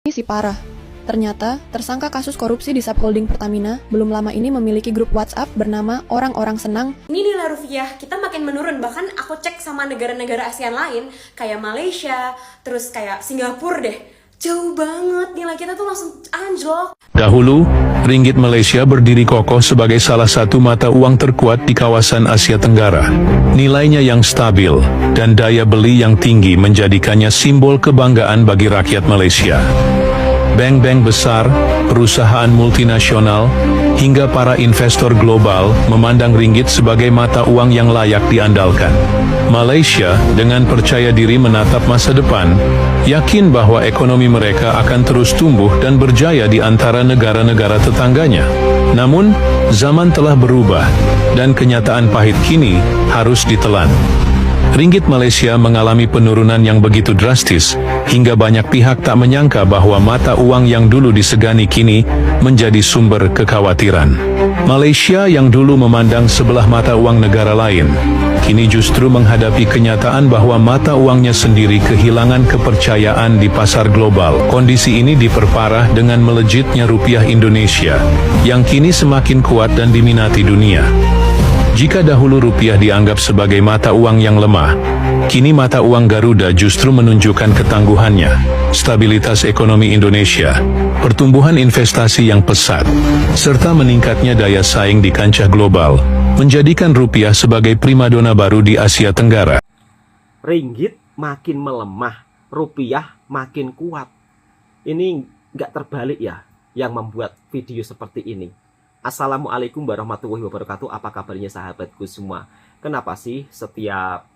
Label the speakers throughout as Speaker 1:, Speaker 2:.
Speaker 1: Ini sih parah. Ternyata, tersangka kasus korupsi di Subholding Pertamina belum lama ini memiliki grup WhatsApp bernama Orang-Orang Senang.
Speaker 2: Ini nilai rupiah kita makin menurun, bahkan aku cek sama negara-negara ASEAN lain, kayak Malaysia, terus kayak Singapura deh. Jauh banget, nilai kita tuh langsung anjlok.
Speaker 3: Dahulu, ringgit Malaysia berdiri kokoh sebagai salah satu mata uang terkuat di kawasan Asia Tenggara. Nilainya yang stabil dan daya beli yang tinggi menjadikannya simbol kebanggaan bagi rakyat Malaysia. Bank-bank besar, perusahaan multinasional, hingga para investor global memandang ringgit sebagai mata uang yang layak diandalkan. Malaysia dengan percaya diri menatap masa depan, yakin bahwa ekonomi mereka akan terus tumbuh dan berjaya di antara negara-negara tetangganya. Namun, zaman telah berubah, dan kenyataan pahit kini harus ditelan. Ringgit Malaysia mengalami penurunan yang begitu drastis, hingga banyak pihak tak menyangka bahwa mata uang yang dulu disegani kini menjadi sumber kekhawatiran. Malaysia yang dulu memandang sebelah mata uang negara lain, kini justru menghadapi kenyataan bahwa mata uangnya sendiri kehilangan kepercayaan di pasar global. Kondisi ini diperparah dengan melejitnya rupiah Indonesia, yang kini semakin kuat dan diminati dunia. Jika dahulu rupiah dianggap sebagai mata uang yang lemah, kini mata uang Garuda justru menunjukkan ketangguhannya, stabilitas ekonomi Indonesia, pertumbuhan investasi yang pesat, serta meningkatnya daya saing di kancah global, menjadikan rupiah sebagai primadona baru di Asia Tenggara.
Speaker 4: Ringgit makin melemah, rupiah makin kuat. Ini nggak terbalik ya yang membuat video seperti ini. Assalamualaikum warahmatullahi wabarakatuh. Apa kabarnya sahabatku semua? Kenapa sih setiap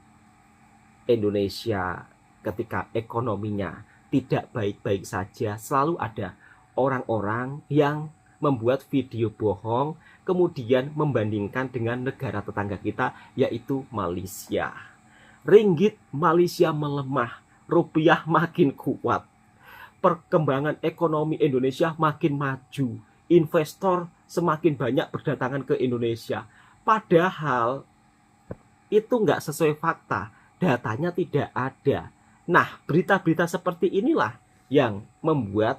Speaker 4: Indonesia ketika ekonominya tidak baik-baik saja selalu ada orang-orang yang membuat video bohong kemudian membandingkan dengan negara tetangga kita, yaitu Malaysia. Ringgit Malaysia melemah, rupiah makin kuat, perkembangan ekonomi Indonesia makin maju, investor semakin banyak berdatangan ke Indonesia. Padahal itu nggak sesuai fakta, datanya tidak ada. Nah, berita-berita seperti inilah yang membuat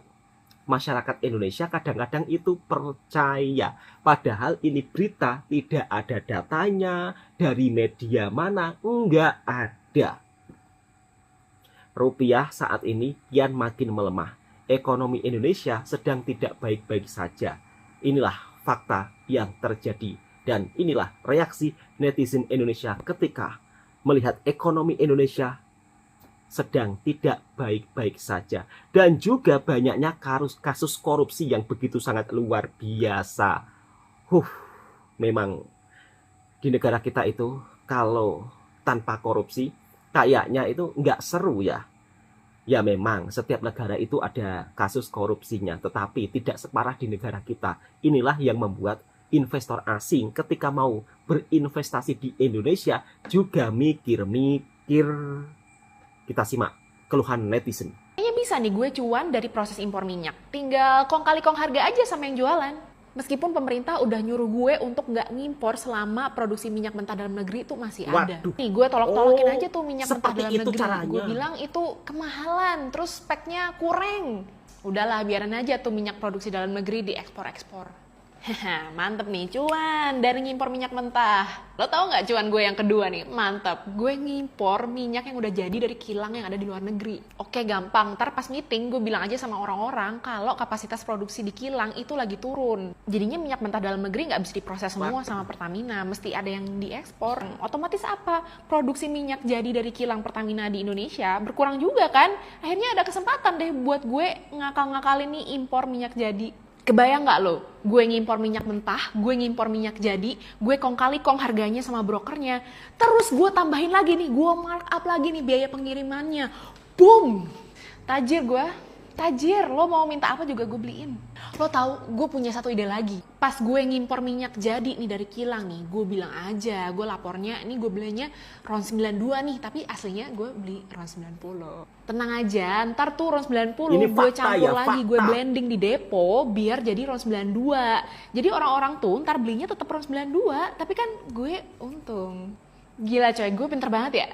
Speaker 4: masyarakat Indonesia kadang-kadang itu percaya. Padahal ini berita tidak ada datanya, dari media mana, nggak ada. Rupiah saat ini kian makin melemah. Ekonomi Indonesia sedang tidak baik-baik saja. Inilah fakta yang terjadi, dan inilah reaksi netizen Indonesia ketika melihat ekonomi Indonesia sedang tidak baik-baik saja, dan juga banyaknya kasus korupsi yang begitu sangat luar biasa. Memang di negara kita itu kalau tanpa korupsi kayaknya itu nggak seru ya. Ya memang setiap negara itu ada kasus korupsinya, tetapi tidak separah di negara kita. Inilah yang membuat investor asing ketika mau berinvestasi di Indonesia juga mikir-mikir. Kita simak keluhan netizen.
Speaker 5: Kayaknya bisa nih gue cuan dari proses impor minyak. Tinggal kong kali kong harga aja sama yang jualan. Meskipun pemerintah udah nyuruh gue untuk nggak ngimpor selama produksi minyak mentah dalam negeri itu masih ada.
Speaker 4: Waduh.
Speaker 5: Nih gue tolak-tolakin aja tuh minyak mentah dalam negeri.
Speaker 4: Caranya.
Speaker 5: Gue bilang itu kemahalan, terus speknya kurang. Udahlah biarin aja tuh minyak produksi dalam negeri diekspor-ekspor. Haha, mantep nih cuan dari ngimpor minyak mentah. Lo tau nggak cuan gue yang kedua nih? Mantep, gue ngimpor minyak yang udah jadi dari kilang yang ada di luar negeri. Oke gampang, ntar pas meeting gue bilang aja sama orang-orang kalau kapasitas produksi di kilang itu lagi turun. Jadinya minyak mentah dalam negeri nggak bisa diproses semua sama Pertamina, mesti ada yang diekspor. Otomatis apa? Produksi minyak jadi dari kilang Pertamina di Indonesia berkurang juga kan? Akhirnya ada kesempatan deh buat gue ngakal-ngakalin nih impor minyak jadi. Kebayang nggak lo? Gue ngimpor minyak mentah, gue ngimpor minyak jadi, gue kong kali kong harganya sama brokernya. Terus gue tambahin lagi nih, gue markup lagi nih biaya pengirimannya. Boom! Tajir gue, tajir. Lo mau minta apa juga gue beliin. Lo tahu, gue punya satu ide lagi. Pas gue ngimpor minyak jadi nih dari kilang nih, gue bilang aja, gue lapornya, ini gue belinya RON 92 nih, tapi aslinya gue beli RON 90. Tenang aja, ntar tuh RON 90
Speaker 4: Ini
Speaker 5: gue
Speaker 4: fakta
Speaker 5: campur
Speaker 4: ya,
Speaker 5: lagi,
Speaker 4: fakta.
Speaker 5: gue blending di depo biar jadi RON 92. Jadi orang-orang tuh ntar belinya tetap RON 92, tapi kan gue untung. Gila coy, gue pinter banget ya,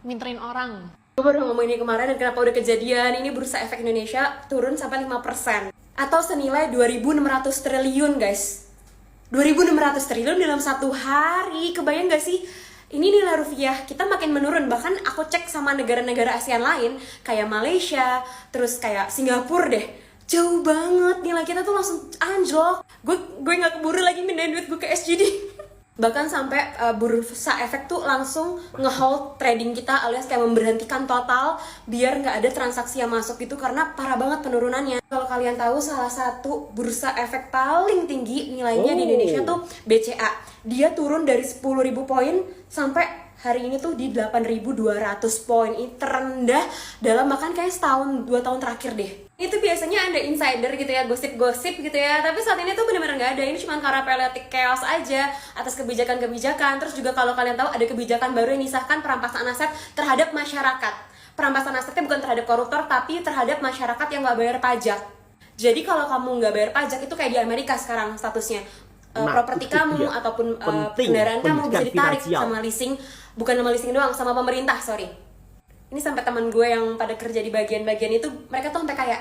Speaker 5: minterin orang.
Speaker 2: Gue baru ngomong ini kemarin dan kenapa udah kejadian. Ini Bursa Efek Indonesia turun sampai 5%. Atau senilai 2.600 triliun guys. 2.600 triliun dalam satu hari. Kebayang gak sih? Ini nilai rupiah kita makin menurun. Bahkan aku cek sama negara-negara ASEAN lain, kayak Malaysia, terus kayak Singapura deh, jauh banget nilai kita tuh langsung anjlok. Gue nggak keburu lagi mindahin duit gue ke SGD. Bahkan sampai Bursa Efek tuh langsung nge-hold trading kita, alias kayak memberhentikan total biar nggak ada transaksi yang masuk gitu, karena parah banget penurunannya. Kalau kalian tahu, salah satu Bursa Efek paling tinggi nilainya di Indonesia tuh BCA. Dia turun dari 10.000 poin sampai hari ini tuh di 8.200 poin. Ini terendah dalam bahkan kayak setahun 2 tahun terakhir deh. Itu biasanya ada insider gitu ya, gosip-gosip gitu ya, tapi saat ini tuh bener-bener nggak ada. Ini cuma karena politik chaos aja atas kebijakan-kebijakan. Terus juga kalau kalian tahu ada kebijakan baru yang disahkan, perampasan aset terhadap masyarakat. Perampasan asetnya bukan terhadap koruptor, tapi terhadap masyarakat yang nggak bayar pajak. Jadi kalau kamu nggak bayar pajak itu kayak di Amerika sekarang statusnya. Properti kamu ataupun kendaraan kamu bisa ditarik sama leasing, bukan sama leasing doang, sama pemerintah, sorry. Ini sampai teman gue yang pada kerja di bagian-bagian itu, mereka tuh sampai kayak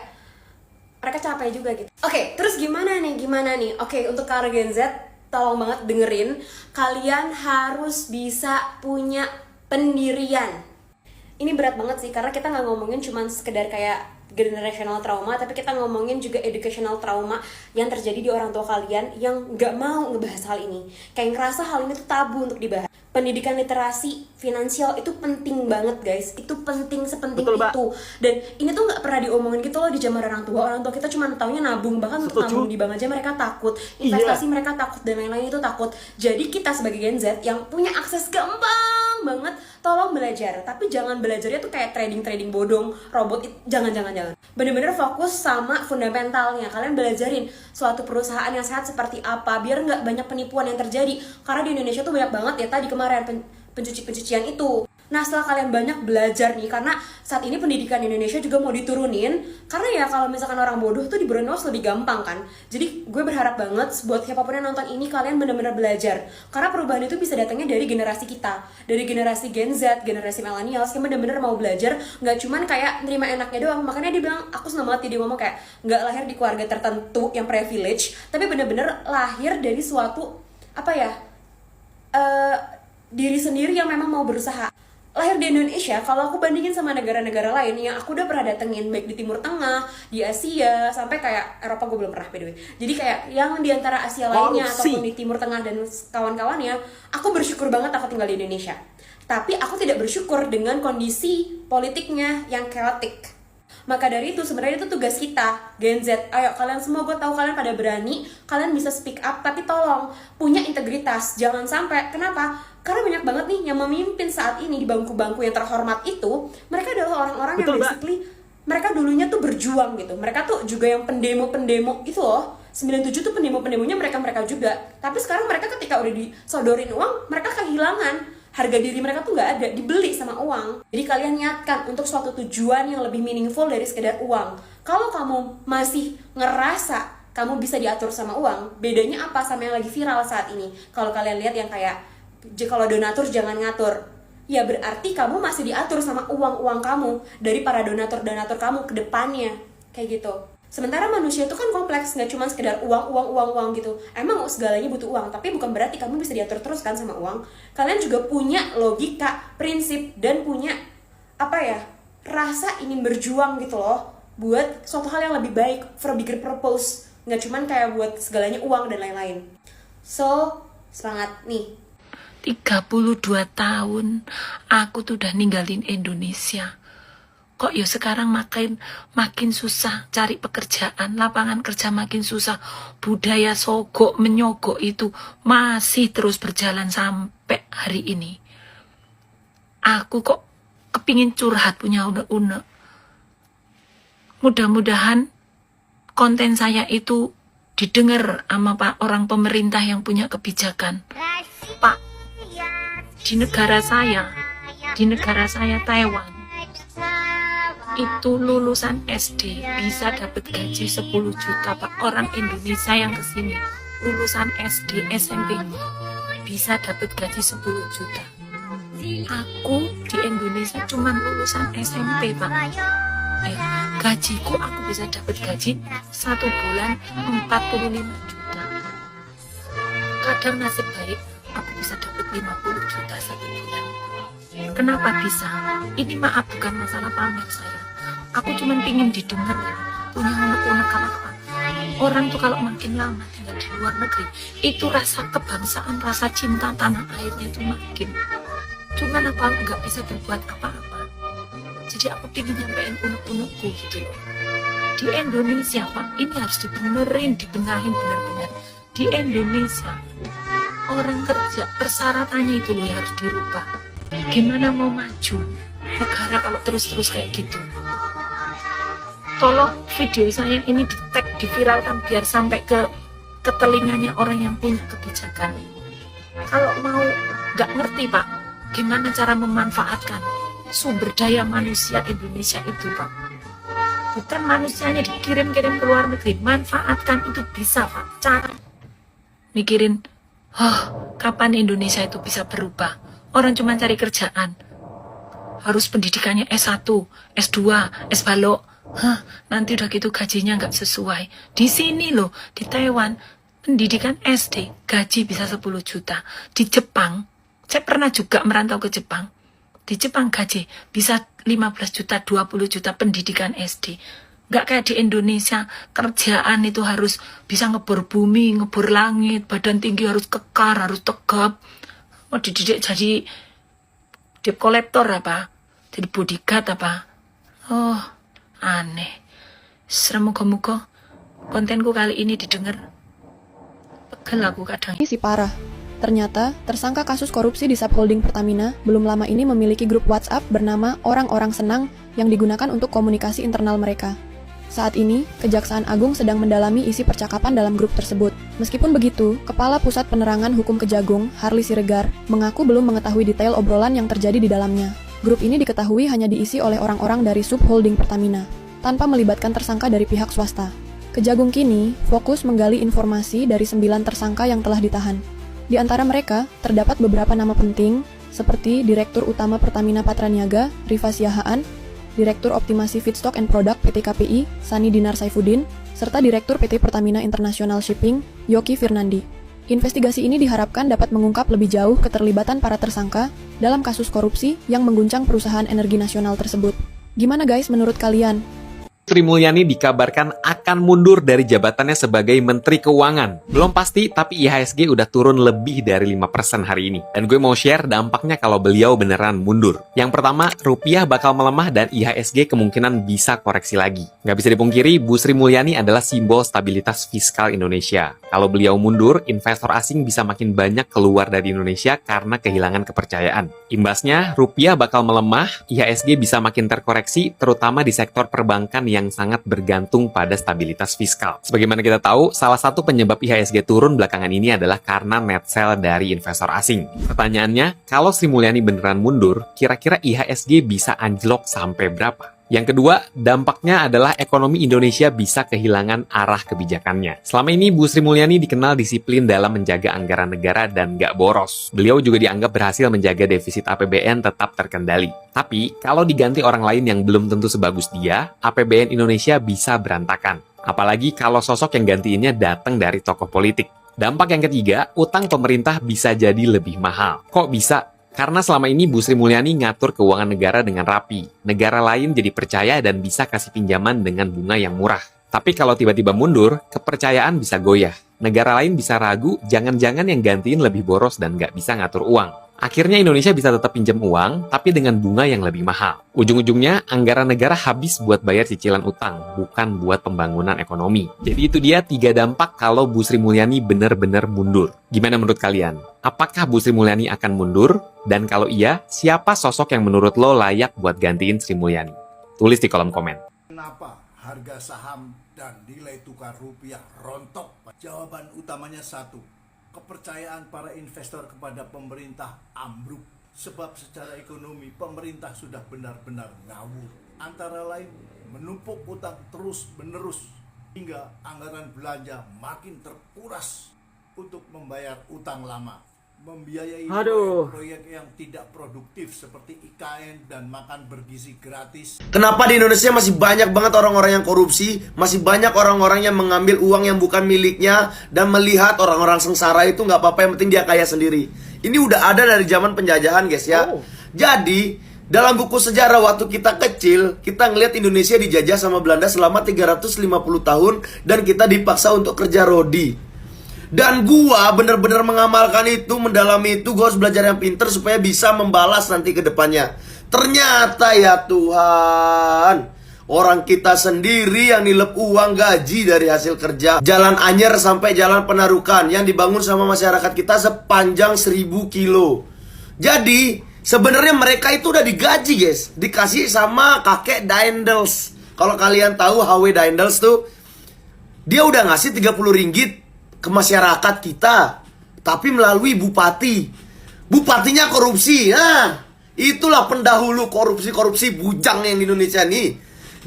Speaker 2: mereka capek juga gitu. Oke, terus gimana nih? Oke, untuk para Gen Z, tolong banget dengerin, kalian harus bisa punya pendirian. Ini berat banget sih, karena kita nggak ngomongin cuma sekedar kayak generational trauma, tapi kita ngomongin juga educational trauma yang terjadi di orang tua kalian yang nggak mau ngebahas hal ini, kayak ngerasa hal ini tuh tabu untuk dibahas. Pendidikan literasi finansial itu penting banget guys, itu penting sepenting
Speaker 4: Betul,
Speaker 2: itu. Dan ini tuh nggak pernah diomongin gitu loh di zaman orang tua kita cuma taunya nabung, bahkan untuk nabung di bank aja mereka takut, investasi mereka takut, dan lain-lain itu takut. Jadi kita sebagai Gen Z yang punya akses gampang banget, tolong belajar, tapi jangan belajarnya tuh kayak trading bodong, robot, jangan. Bener-bener fokus sama fundamentalnya. Kalian belajarin suatu perusahaan yang sehat seperti apa, biar nggak banyak penipuan yang terjadi. Karena di Indonesia tuh banyak banget ya tadi kemarin pencucian itu. Nah, setelah kalian banyak belajar nih, karena saat ini pendidikan di Indonesia juga mau diturunin, karena ya kalau misalkan orang bodoh tuh di brainwash lebih gampang kan. Jadi gue berharap banget buat siapapun yang nonton ini, kalian benar-benar belajar, karena perubahan itu bisa datangnya dari generasi kita, dari generasi Gen Z, generasi millennials yang benar-benar mau belajar, nggak cuman kayak nerima enaknya doang. Makanya dia bilang, aku senang banget dia ngomong kayak nggak lahir di keluarga tertentu yang privilege, tapi benar-benar lahir dari suatu diri sendiri yang memang mau berusaha. Lahir di Indonesia, kalau aku bandingin sama negara-negara lain yang aku udah pernah datengin, baik di Timur Tengah, di Asia, sampai kayak Eropa gue belum pernah by the way. Jadi kayak yang di antara Asia lainnya ataupun di Timur Tengah dan kawan-kawannya, aku bersyukur banget aku tinggal di Indonesia. Tapi aku tidak bersyukur dengan kondisi politiknya yang chaotic. Maka dari itu sebenarnya itu tugas kita, Gen Z. Ayo kalian semua, gue tahu kalian pada berani, kalian bisa speak up, tapi tolong punya integritas. Jangan sampai, kenapa? Karena banyak banget nih yang memimpin saat ini di bangku-bangku yang terhormat itu, mereka adalah orang-orang yang basically mereka dulunya tuh berjuang gitu. Mereka tuh juga yang pendemo itu loh. 97 tuh pendemo-pendemonya mereka juga. Tapi sekarang mereka ketika udah disodorin uang, mereka kehilangan. Harga diri mereka tuh nggak ada, dibeli sama uang. Jadi kalian niatkan untuk suatu tujuan yang lebih meaningful dari sekedar uang. Kalau kamu masih ngerasa kamu bisa diatur sama uang, bedanya apa sama yang lagi viral saat ini? Kalau kalian lihat yang kayak, kalau donatur jangan ngatur, ya berarti kamu masih diatur sama uang-uang kamu dari para donatur-donatur kamu ke depannya, kayak gitu. Sementara manusia itu kan kompleks, nggak cuma sekedar uang gitu. Emang segalanya butuh uang, tapi bukan berarti kamu bisa diatur terus kan sama uang. Kalian juga punya logika, prinsip, dan punya rasa ingin berjuang gitu loh, buat suatu hal yang lebih baik, for a bigger purpose. Nggak cuma kayak buat segalanya uang dan lain-lain. So, semangat nih.
Speaker 6: 32 tahun aku tuh udah ninggalin Indonesia. Kok ya sekarang makin susah cari pekerjaan, lapangan kerja makin susah. Budaya sogok menyogok itu masih terus berjalan sampai hari ini. Aku kok kepingin curhat punya unek-unek. Mudah-mudahan konten saya itu didengar sama orang pemerintah yang punya kebijakan. Pak, di negara saya Taiwan, itu lulusan SD bisa dapat gaji 10 juta Pak. Orang Indonesia yang kesini lulusan SD SMP bisa dapat gaji 10 juta. Aku di Indonesia cuma lulusan SMP, Pak. Gajiku aku bisa dapat gaji 1 bulan 45 juta. Kadang nasib baik aku bisa dapat 50 juta 1 bulan. Kenapa bisa? Ini maaf bukan masalah pamer saya. Aku cuma pingin didengar punya unek-unek apa. Orang tuh kalau makin lama tinggal di luar negeri, itu rasa kebangsaan, rasa cinta tanah airnya itu makin. Cuman apa nggak bisa berbuat apa-apa. Jadi aku pingin nyampein unek-unekku gitu loh. Di Indonesia Pak, ini harus dibenerin, dibenahin benar-benar. Di Indonesia, orang kerja persyaratannya itu loh yang harus dirubah. Gimana mau maju negara kalau terus-terus kayak gitu? Tolong video saya ini di-tag, diviralkan biar sampai ke telinganya orang yang punya kebijakan. Kalau mau nggak ngerti Pak, gimana cara memanfaatkan sumber daya manusia Indonesia itu Pak. Bukan manusianya dikirim-kirim ke luar negeri, manfaatkan itu bisa Pak. Cara mikirin, kapan Indonesia itu bisa berubah? Orang cuma cari kerjaan, harus pendidikannya S1, S2, S balok. Nanti udah gitu gajinya nggak sesuai. Di sini loh, di Taiwan, pendidikan SD gaji bisa 10 juta. Di Jepang, saya pernah juga merantau ke Jepang. Di Jepang gaji bisa 15 juta, 20 juta pendidikan SD. Nggak kayak di Indonesia, kerjaan itu harus bisa ngebor bumi, ngebor langit, badan tinggi harus kekar, harus tegap. Mau dididik jadi debt collector apa? Jadi bodyguard apa? Aneh. Serem, muka-muka kontenku kali ini didengar. Pegel aku kadang.
Speaker 1: Ini si parah. Ternyata, tersangka kasus korupsi di subholding Pertamina belum lama ini memiliki grup WhatsApp bernama Orang-Orang Senang yang digunakan untuk komunikasi internal mereka. Saat ini, Kejaksaan Agung sedang mendalami isi percakapan dalam grup tersebut. Meskipun begitu, Kepala Pusat Penerangan Hukum Kejagung, Harli Siregar, mengaku belum mengetahui detail obrolan yang terjadi di dalamnya. Grup ini diketahui hanya diisi oleh orang-orang dari subholding Pertamina, tanpa melibatkan tersangka dari pihak swasta. Kejagung kini fokus menggali informasi dari 9 tersangka yang telah ditahan. Di antara mereka, terdapat beberapa nama penting, seperti Direktur Utama Pertamina Patraniaga, Rifa Siahaan, Direktur Optimasi Feedstock and Product PT KPI, Sani Dinar Saifuddin, serta Direktur PT Pertamina International Shipping, Yoki Firnandi. Investigasi ini diharapkan dapat mengungkap lebih jauh keterlibatan para tersangka dalam kasus korupsi yang mengguncang perusahaan energi nasional tersebut. Gimana guys menurut kalian?
Speaker 7: Sri Mulyani dikabarkan akan mundur dari jabatannya sebagai Menteri Keuangan. Belum pasti, tapi IHSG udah turun lebih dari 5% hari ini. Dan gue mau share dampaknya kalau beliau beneran mundur. Yang pertama, rupiah bakal melemah dan IHSG kemungkinan bisa koreksi lagi. Nggak bisa dipungkiri, Bu Sri Mulyani adalah simbol stabilitas fiskal Indonesia. Kalau beliau mundur, investor asing bisa makin banyak keluar dari Indonesia karena kehilangan kepercayaan. Imbasnya, rupiah bakal melemah, IHSG bisa makin terkoreksi, terutama di sektor perbankan yang sangat bergantung pada stabilitas fiskal. Sebagaimana kita tahu, salah satu penyebab IHSG turun belakangan ini adalah karena net sell dari investor asing. Pertanyaannya, kalau Sri Mulyani beneran mundur, kira-kira IHSG bisa anjlok sampai berapa? Yang kedua, dampaknya adalah ekonomi Indonesia bisa kehilangan arah kebijakannya. Selama ini, Bu Sri Mulyani dikenal disiplin dalam menjaga anggaran negara dan nggak boros. Beliau juga dianggap berhasil menjaga defisit APBN tetap terkendali. Tapi, kalau diganti orang lain yang belum tentu sebagus dia, APBN Indonesia bisa berantakan. Apalagi kalau sosok yang gantiinnya datang dari tokoh politik. Dampak yang ketiga, utang pemerintah bisa jadi lebih mahal. Kok bisa? Karena selama ini Bu Sri Mulyani ngatur keuangan negara dengan rapi. Negara lain jadi percaya dan bisa kasih pinjaman dengan bunga yang murah. Tapi kalau tiba-tiba mundur, kepercayaan bisa goyah. Negara lain bisa ragu, jangan-jangan yang gantiin lebih boros dan nggak bisa ngatur uang. Akhirnya Indonesia bisa tetap pinjam uang, tapi dengan bunga yang lebih mahal. Ujung-ujungnya, anggaran negara habis buat bayar cicilan utang, bukan buat pembangunan ekonomi. Jadi itu dia 3 dampak kalau Bu Sri Mulyani benar-benar mundur. Gimana menurut kalian? Apakah Bu Sri Mulyani akan mundur? Dan kalau iya, siapa sosok yang menurut lo layak buat gantiin Sri Mulyani? Tulis di kolom komen.
Speaker 8: Kenapa harga saham dan nilai tukar rupiah rontok? Jawaban utamanya satu, kepercayaan para investor kepada pemerintah ambruk. Sebab secara ekonomi pemerintah sudah benar-benar ngawur. Antara lain menumpuk utang terus-menerus hingga anggaran belanja makin terkuras untuk membayar utang lama. membiayai
Speaker 4: Aduh.
Speaker 8: proyek-proyek yang tidak produktif seperti IKN dan makan bergizi gratis.
Speaker 9: Kenapa di Indonesia masih banyak banget orang-orang yang korupsi, masih banyak orang-orang yang mengambil uang yang bukan miliknya dan melihat orang-orang sengsara itu nggak apa-apa, yang penting dia kaya sendiri. Ini udah ada dari zaman penjajahan, guys ya. Jadi dalam buku sejarah waktu kita kecil, kita ngelihat Indonesia dijajah sama Belanda selama 350 tahun dan kita dipaksa untuk kerja rodi. Dan gua bener-bener mengamalkan itu, mendalami itu. Gua harus belajar yang pinter supaya bisa membalas nanti ke depannya. Ternyata ya Tuhan, orang kita sendiri yang nilep uang gaji dari hasil kerja. Jalan Anyer sampai Jalan Penarukan yang dibangun sama masyarakat kita sepanjang 1000 kilo. Jadi sebenarnya mereka itu udah digaji, guys. Dikasih sama kakek Daendels. Kalau kalian tahu HW Daendels tuh, dia udah ngasih 30 ringgit ke masyarakat kita, tapi melalui bupati. Bupatinya korupsi. Nah, itulah pendahulu korupsi-korupsi bujang yang di Indonesia nih.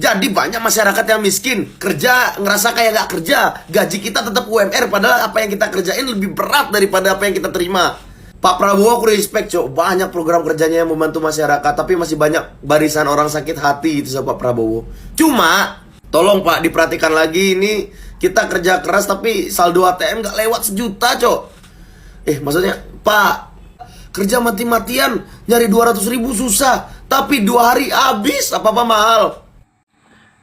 Speaker 9: Jadi banyak masyarakat yang miskin, kerja ngerasa kayak gak kerja, gaji kita tetap UMR, padahal apa yang kita kerjain lebih berat daripada apa yang kita terima. Pak Prabowo aku respect, cok. Banyak program kerjanya yang membantu masyarakat, tapi masih banyak barisan orang sakit hati itu sama Pak Prabowo. Cuma tolong Pak diperhatikan lagi, ini kita kerja keras tapi saldo ATM gak lewat 1 juta, cok. Maksudnya Pak, kerja mati-matian nyari 200.000 susah, tapi 2 hari habis, apa-apa mahal.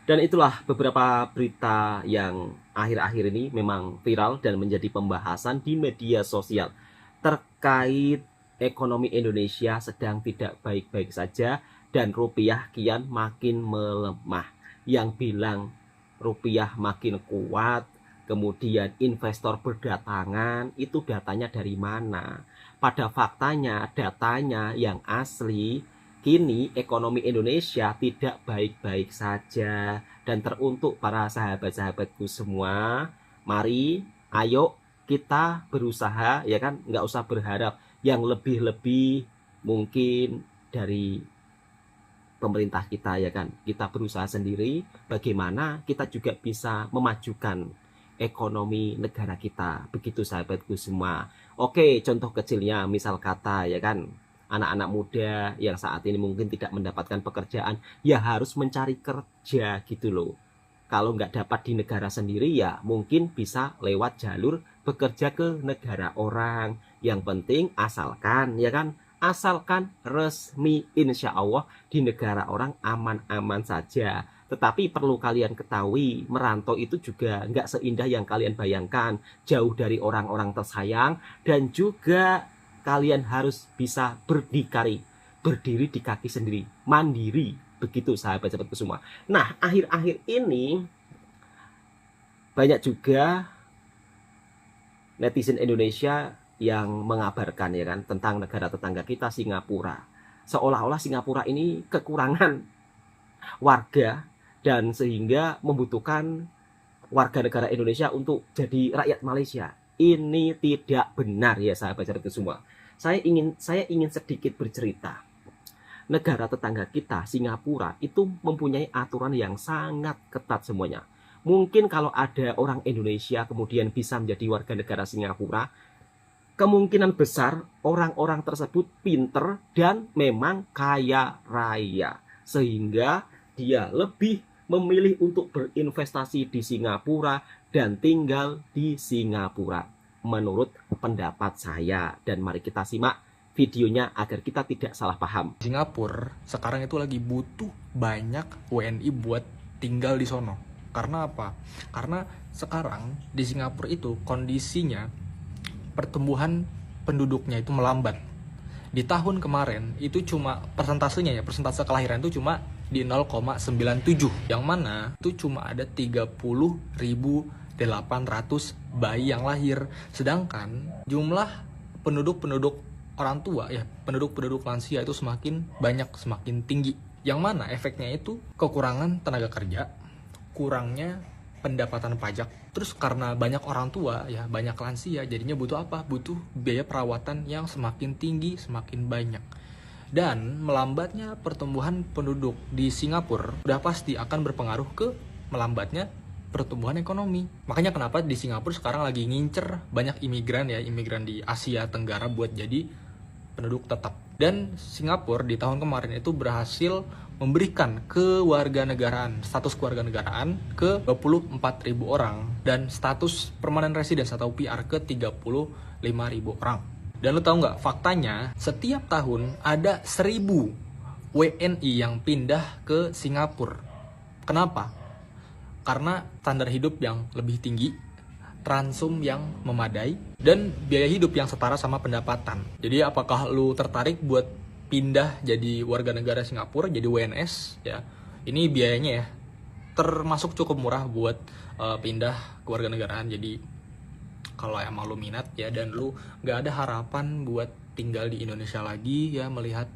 Speaker 4: Dan itulah beberapa berita yang akhir-akhir ini memang viral dan menjadi pembahasan di media sosial terkait ekonomi Indonesia sedang tidak baik-baik saja dan rupiah kian makin melemah. Yang bilang rupiah makin kuat, kemudian investor berdatangan, itu datanya dari mana? Pada faktanya, datanya yang asli, kini ekonomi Indonesia tidak baik-baik saja. Dan teruntuk para sahabat-sahabatku semua, mari, ayo kita berusaha, ya kan, nggak usah berharap yang lebih-lebih mungkin dari pemerintah kita, ya kan. Kita berusaha sendiri bagaimana kita juga bisa memajukan ekonomi negara kita. Begitu sahabatku semua. Oke, contoh kecilnya misal kata, ya kan, anak-anak muda yang saat ini mungkin tidak mendapatkan pekerjaan, ya harus mencari kerja gitu loh. Kalau nggak dapat di negara sendiri, ya mungkin bisa lewat jalur bekerja ke negara orang. Yang penting asalkan, ya kan, asalkan resmi, insya Allah di negara orang aman-aman saja. Tetapi perlu kalian ketahui, merantau itu juga nggak seindah yang kalian bayangkan. Jauh dari orang-orang tersayang, dan juga kalian harus bisa berdikari, berdiri di kaki sendiri, mandiri. Begitu sahabat-sahabatku semua. Nah, akhir-akhir ini banyak juga netizen Indonesia yang mengabarkan, ya kan, tentang negara tetangga kita Singapura. Seolah-olah Singapura ini kekurangan warga dan sehingga membutuhkan warga negara Indonesia untuk jadi rakyat Malaysia. Ini tidak benar ya sahabat-sahabatku semua. Saya ingin sedikit bercerita. Negara tetangga kita Singapura itu mempunyai aturan yang sangat ketat semuanya. Mungkin kalau ada orang Indonesia kemudian bisa menjadi warga negara Singapura, kemungkinan besar orang-orang tersebut pinter dan memang kaya raya. Sehingga dia lebih memilih untuk berinvestasi di Singapura dan tinggal di Singapura. Menurut pendapat saya. Dan mari kita simak videonya agar kita tidak salah paham.
Speaker 10: Singapura sekarang itu lagi butuh banyak WNI buat tinggal di sono. Karena apa? Karena sekarang di Singapura itu kondisinya pertumbuhan penduduknya itu melambat. Di tahun kemarin itu cuma persentase kelahiran itu cuma di 0,97, yang mana itu cuma ada 30.800 bayi yang lahir. Sedangkan jumlah penduduk orang tua, ya penduduk lansia itu semakin banyak, semakin tinggi. Yang mana efeknya itu kekurangan tenaga kerja, kurangnya pendapatan pajak. Terus karena banyak orang tua, ya banyak lansia, jadinya butuh apa? Butuh biaya perawatan yang semakin tinggi, semakin banyak. Dan melambatnya pertumbuhan penduduk di Singapura udah pasti akan berpengaruh ke melambatnya pertumbuhan ekonomi. Makanya kenapa di Singapura sekarang lagi ngincer banyak imigran di Asia Tenggara buat jadi penduduk tetap. Dan Singapura di tahun kemarin itu berhasil memberikan kewarganegaraan, status kewarganegaraan ke 24.000 orang dan status permanent residence atau PR ke 35.000 orang. Dan lo tau nggak, faktanya setiap tahun ada 1.000 WNI yang pindah ke Singapura. Kenapa? Karena standar hidup yang lebih tinggi, transum yang memadai, dan biaya hidup yang setara sama pendapatan. Jadi apakah lu tertarik buat pindah jadi warga negara Singapura, jadi WNS ya? Ini biayanya ya termasuk cukup murah buat pindah ke warga negaraan. Jadi kalau emang lu minat ya dan lu nggak ada harapan buat tinggal di Indonesia lagi ya, melihat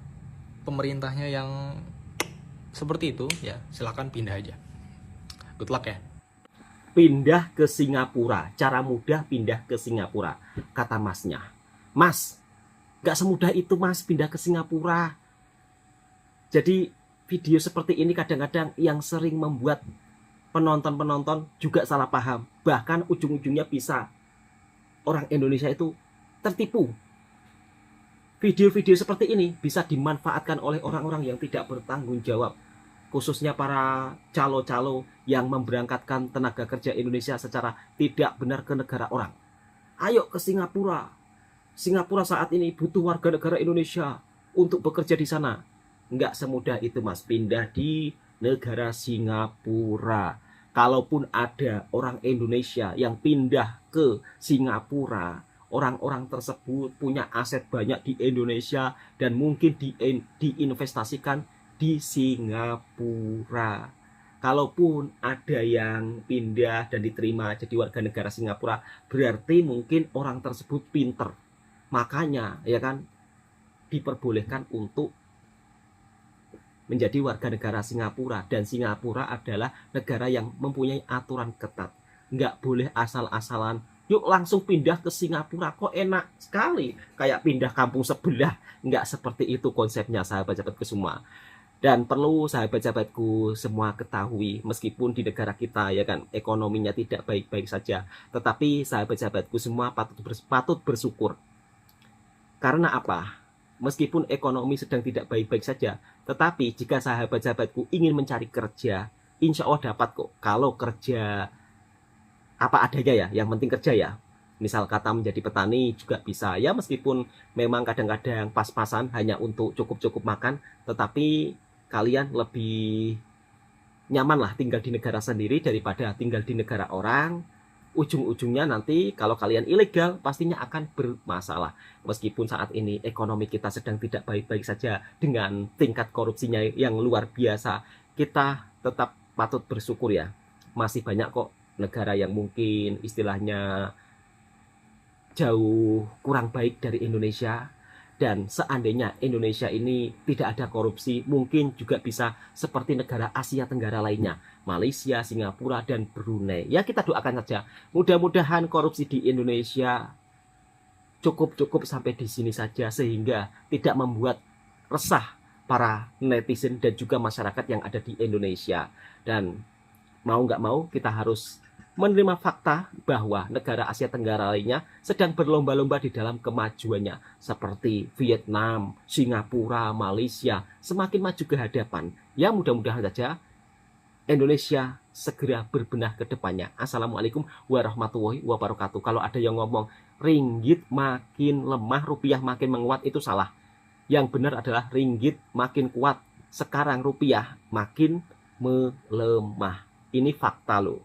Speaker 10: pemerintahnya yang seperti itu ya, silakan pindah aja. Good luck ya.
Speaker 4: Pindah ke Singapura, cara mudah pindah ke Singapura, kata masnya. Mas, gak semudah itu mas pindah ke Singapura. Jadi video seperti ini kadang-kadang yang sering membuat penonton-penonton juga salah paham. Bahkan ujung-ujungnya bisa orang Indonesia itu tertipu. Video-video seperti ini bisa dimanfaatkan oleh orang-orang yang tidak bertanggung jawab, khususnya para calo-calo yang memberangkatkan tenaga kerja Indonesia secara tidak benar ke negara orang. Ayo ke Singapura. Singapura saat ini butuh warga negara Indonesia untuk bekerja di sana. Nggak semudah itu mas, pindah di negara Singapura. Kalaupun ada orang Indonesia yang pindah ke Singapura, orang-orang tersebut punya aset banyak di Indonesia dan mungkin diinvestasikan di Singapura. Kalaupun ada yang pindah dan diterima jadi warga negara Singapura, berarti mungkin orang tersebut pinter. Makanya ya kan diperbolehkan untuk menjadi warga negara Singapura, dan Singapura adalah negara yang mempunyai aturan ketat. Nggak boleh asal-asalan yuk langsung pindah ke Singapura, kok enak sekali kayak pindah kampung sebelah. Nggak seperti itu konsepnya sahabat-sahabatku semua. Dan perlu sahabat-sahabatku semua ketahui, meskipun di negara kita ya kan ekonominya tidak baik-baik saja, tetapi sahabat-sahabatku semua patut bersyukur. Karena apa? Meskipun ekonomi sedang tidak baik-baik saja, tetapi jika sahabat-sahabatku ingin mencari kerja, insya Allah dapat kok. Kalau kerja apa adanya ya, yang penting kerja ya. Misal kata menjadi petani juga bisa ya, meskipun memang kadang-kadang pas-pasan hanya untuk cukup-cukup makan, tetapi kalian lebih nyaman lah tinggal di negara sendiri daripada tinggal di negara orang. Ujung-ujungnya nanti kalau kalian ilegal pastinya akan bermasalah. Meskipun saat ini ekonomi kita sedang tidak baik-baik saja dengan tingkat korupsinya yang luar biasa, kita tetap patut bersyukur ya. Masih banyak kok negara yang mungkin istilahnya jauh kurang baik dari Indonesia. Dan seandainya Indonesia ini tidak ada korupsi, mungkin juga bisa seperti negara Asia Tenggara lainnya, Malaysia, Singapura, dan Brunei. Ya kita doakan saja, mudah-mudahan korupsi di Indonesia cukup sampai di sini saja, sehingga tidak membuat resah para netizen dan juga masyarakat yang ada di Indonesia. Dan mau nggak mau kita harus menerima fakta bahwa negara Asia Tenggara lainnya sedang berlomba-lomba di dalam kemajuannya, seperti Vietnam, Singapura, Malaysia semakin maju ke hadapan. Ya mudah-mudahan saja Indonesia segera berbenah ke depannya. Assalamualaikum warahmatullahi wabarakatuh. Kalau ada yang ngomong ringgit makin lemah, rupiah makin menguat, itu salah. Yang benar adalah ringgit makin kuat, sekarang rupiah makin melemah. Ini fakta loh.